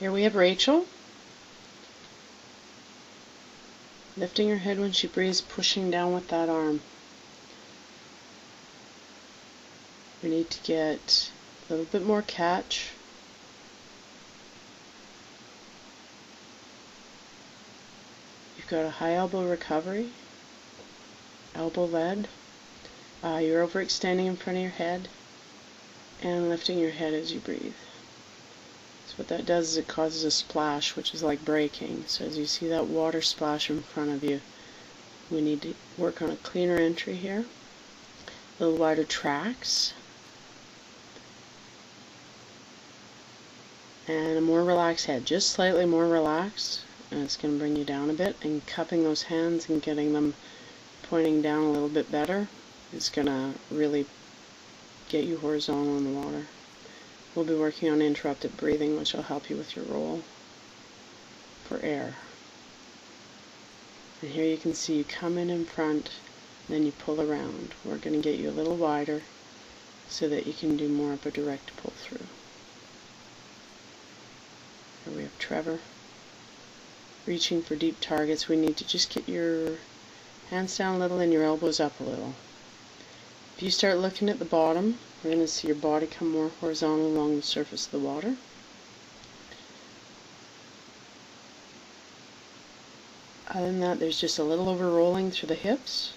Here we have Rachel, lifting her head when she breathes, pushing down with that arm. We need to get a little bit more catch. You've got a high elbow recovery, elbow lead. You're overextending in front of your head and lifting your head as you breathe. So what that does is it causes a splash, which is like braking. So as you see that water splash in front of you, we need to work on a cleaner entry here, a little wider tracks, and a more relaxed head, just slightly more relaxed, and it's going to bring you down a bit. And cupping those hands and getting them pointing down a little bit better is going to really get you horizontal in the water. We'll be working on interrupted breathing, which will help you with your roll for air. And here you can see you come in front, then you pull around. We're going to get you a little wider so that you can do more of a direct pull through. Here we have Trevor. Reaching for deep targets, we need to just get your hands down a little and your elbows up a little. If you start looking at the bottom, we're going to see your body come more horizontal along the surface of the water. Other than that, there's just a little over rolling through the hips.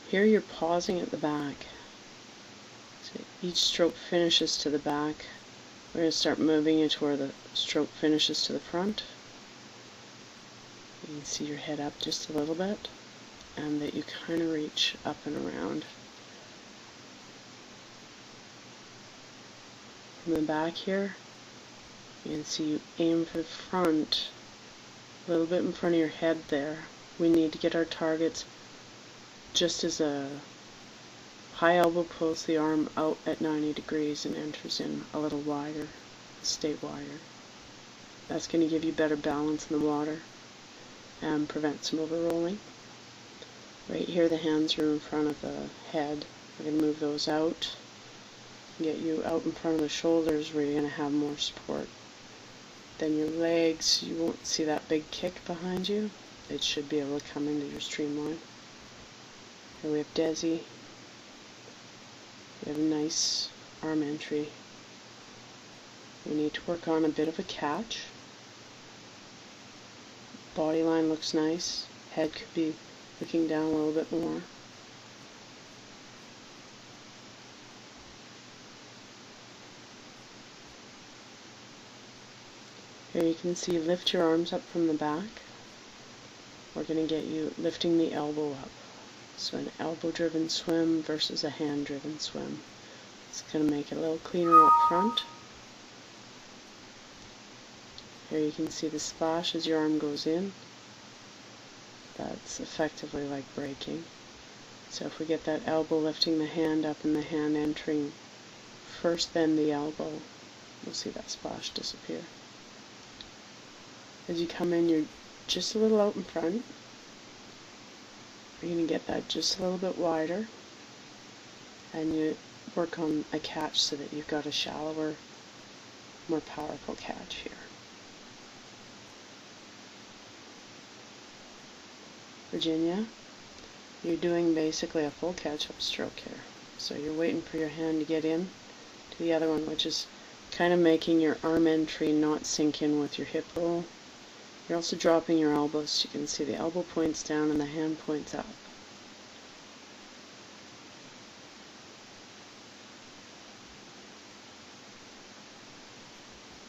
Here you're pausing at the back. So each stroke finishes to the back. We're going to start moving it to where the stroke finishes to the front. You can see your head up just a little bit, and that you kind of reach up and around. From the back here, you can see you aim for the front, a little bit in front of your head there. We need to get our targets just as a high elbow pulls the arm out at 90 degrees and enters in a little wider, stay wider. That's going to give you better balance in the water and prevent some overrolling. Right here the hands are in front of the head. We're going to move those out and get you out in front of the shoulders where you're going to have more support. Then your legs, you won't see that big kick behind you. It should be able to come into your streamline. Here we have Desi. We have a nice arm entry. We need to work on a bit of a catch. Body line looks nice. Head could be looking down a little bit more. Here you can see lift your arms up from the back. We're going to get you lifting the elbow up. So an elbow-driven swim versus a hand-driven swim. It's going to make it a little cleaner up front. Here you can see the splash as your arm goes in. That's effectively like braking. So if we get that elbow lifting the hand up and the hand entering first, then the elbow, we'll see that splash disappear. As you come in, you're just a little out in front. You're going to get that just a little bit wider, and you work on a catch so that you've got a shallower, more powerful catch here. Virginia, you're doing basically a full catch-up stroke here. So you're waiting for your hand to get in to the other one, which is kind of making your arm entry not sink in with your hip roll. You're also dropping your elbows, so you can see the elbow points down and the hand points up.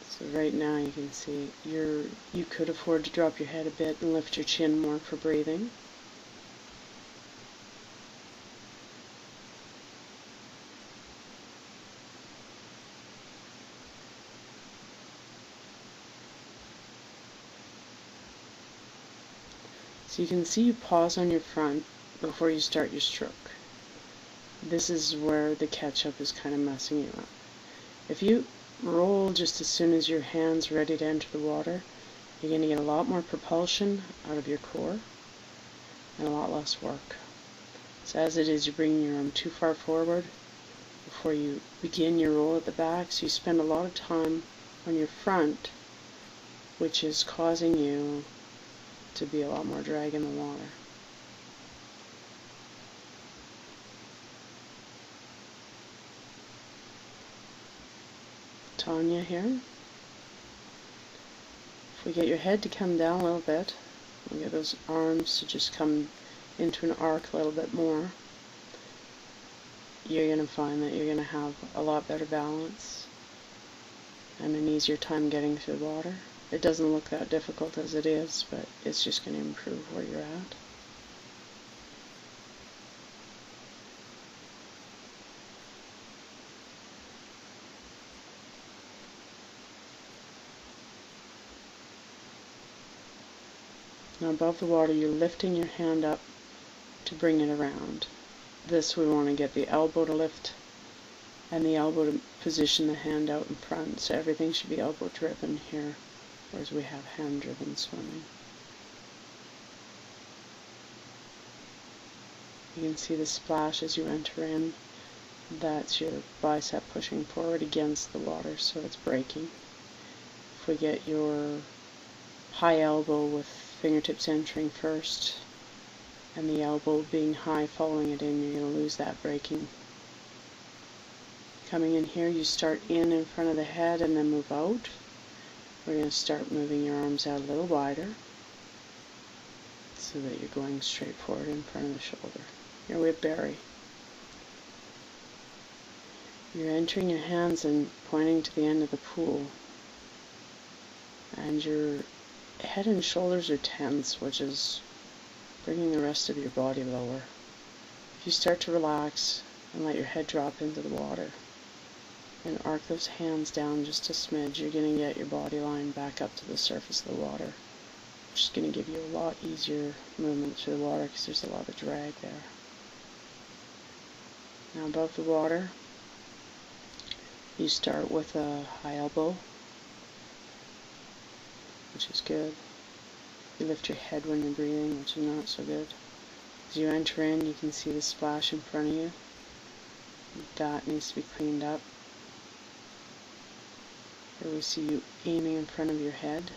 So right now you can see you could afford to drop your head a bit and lift your chin more for breathing. So you can see you pause on your front before you start your stroke. This is where the catch-up is kind of messing you up. If you roll just as soon as your hand's ready to enter the water, you're going to get a lot more propulsion out of your core and a lot less work. So as it is, you're bringing your arm too far forward before you begin your roll at the back, so you spend a lot of time on your front, which is causing you to be a lot more drag in the water. Tanya here. If we get your head to come down a little bit, we get those arms to just come into an arc a little bit more, you're going to find that you're going to have a lot better balance and an easier time getting through the water. It doesn't look that difficult as it is, but it's just going to improve where you're at. Now above the water, you're lifting your hand up to bring it around. This, we want to get the elbow to lift and the elbow to position the hand out in front. So everything should be elbow driven here, whereas we have hand driven swimming. You can see the splash as you enter in. That's your bicep pushing forward against the water, so it's breaking. If we get your high elbow with fingertips entering first and the elbow being high following it in, you're going to lose that breaking. Coming in here, you start in front of the head and then move out. We're going to start moving your arms out a little wider so that you're going straight forward in front of the shoulder. Here we have Barry. You're entering your hands and pointing to the end of the pool, and your head and shoulders are tense, which is bringing the rest of your body lower. If you start to relax and let your head drop into the water and arc those hands down just a smidge, you're going to get your body line back up to the surface of the water, which is going to give you a lot easier movement through the water because there's a lot of drag there. Now above the water, you start with a high elbow, which is good. You lift your head when you're breathing, which is not so good. As you enter in, you can see the splash in front of you. That needs to be cleaned up. Here we see you aiming in front of your head.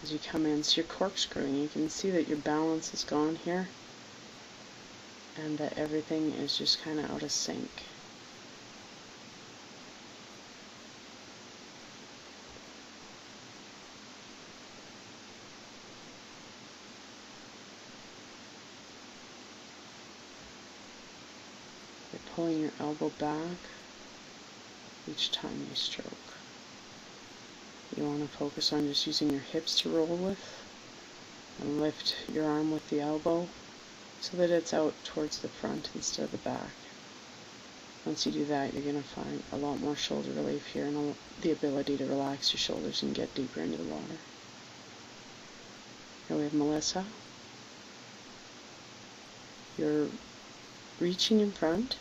As you come in, so you're corkscrewing. You can see that your balance is gone here, and that everything is just kind of out of sync. You're pulling your elbow back each time you stroke. You want to focus on just using your hips to roll with, and lift your arm with the elbow so that it's out towards the front instead of the back. Once you do that, you're going to find a lot more shoulder relief here and the ability to relax your shoulders and get deeper into the water. Here we have Melissa. You're reaching in front.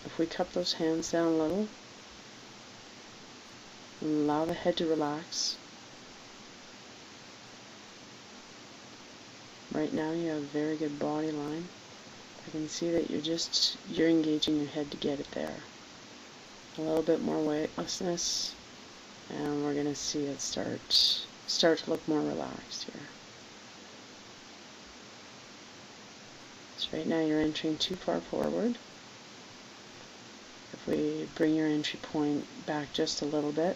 If we cup those hands down a little, allow the head to relax. Right now you have a very good body line. I can see that you're engaging your head to get it there. A little bit more weightlessness, and we're going to see it start to look more relaxed here. So right now you're entering too far forward. If we bring your entry point back just a little bit,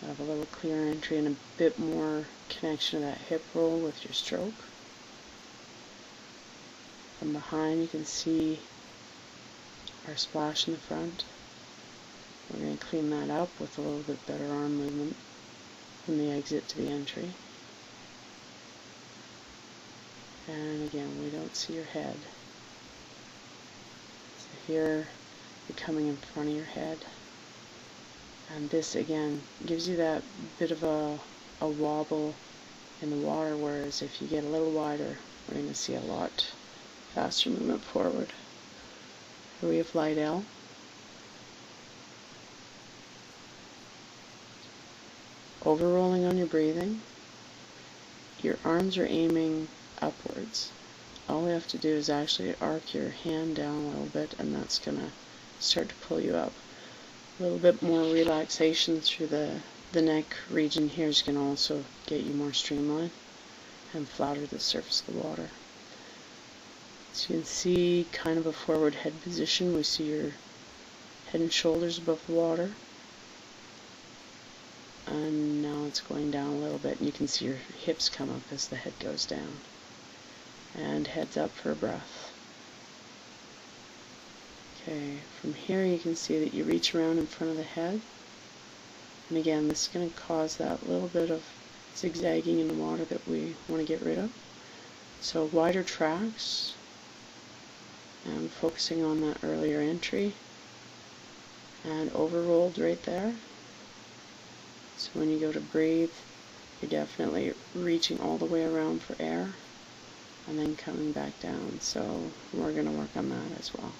have a little clearer entry and a bit more connection to that hip roll with your stroke. From behind you can see our splash in the front. We're going to clean that up with a little bit better arm movement from the exit to the entry. And again, we don't see your head. So here you're coming in front of your head. And this again gives you that bit of a wobble in the water, whereas if you get a little wider, we're going to see a lot faster movement forward. Here we have Lydell. Overrolling on your breathing. Your arms are aiming upwards. All we have to do is actually arc your hand down a little bit, and that's going to start to pull you up. A little bit more relaxation through the neck region here is going to also get you more streamlined and flatter the surface of the water. So you can see kind of a forward head position. We see your head and shoulders above the water. And now it's going down a little bit, and you can see your hips come up as the head goes down. And heads up for a breath. Okay, from here you can see that you reach around in front of the head. And again, this is going to cause that little bit of zigzagging in the water that we want to get rid of. So wider tracks, and focusing on that earlier entry, and overrolled right there. So when you go to breathe, you're definitely reaching all the way around for air, and then coming back down. So we're going to work on that as well.